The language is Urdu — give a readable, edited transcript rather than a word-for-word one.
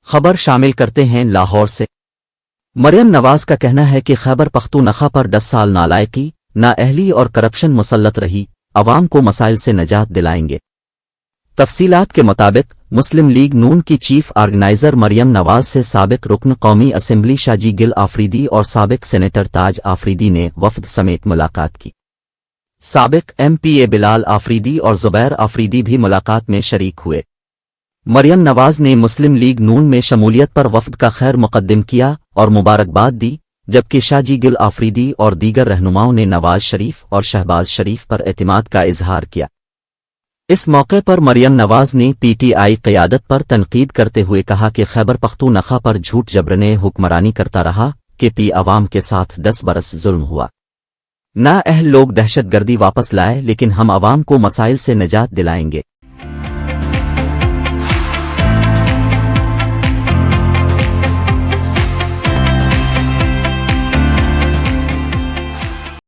خبر شامل کرتے ہیں لاہور سے۔ مریم نواز کا کہنا ہے کہ خیبر پختونخوا پر 10 سال نالائقی، نااہلی اور کرپشن مسلط رہی، عوام کو مسائل سے نجات دلائیں گے۔ تفصیلات کے مطابق مسلم لیگ نون کی چیف آرگنائزر مریم نواز سے سابق رکن قومی اسمبلی شاجی گل آفریدی اور سابق سینیٹر تاج آفریدی نے وفد سمیت ملاقات کی۔ سابق ایم پی اے بلال آفریدی اور زبیر آفریدی بھی ملاقات میں شریک ہوئے۔ مریم نواز نے مسلم لیگ نون میں شمولیت پر وفد کا خیر مقدم کیا اور مبارکباد دی، جبکہ شاجی گل آفریدی اور دیگر رہنماؤں نے نواز شریف اور شہباز شریف پر اعتماد کا اظہار کیا۔ اس موقع پر مریم نواز نے پی ٹی آئی قیادت پر تنقید کرتے ہوئے کہا کہ خیبر پختونخوا پر جھوٹ جبرنے حکمرانی کرتا رہا کہ پی عوام کے ساتھ 10 برس ظلم ہوا۔ نااہل لوگ دہشت گردی واپس لائے، لیکن ہم عوام کو مسائل سے نجات دلائیں گے۔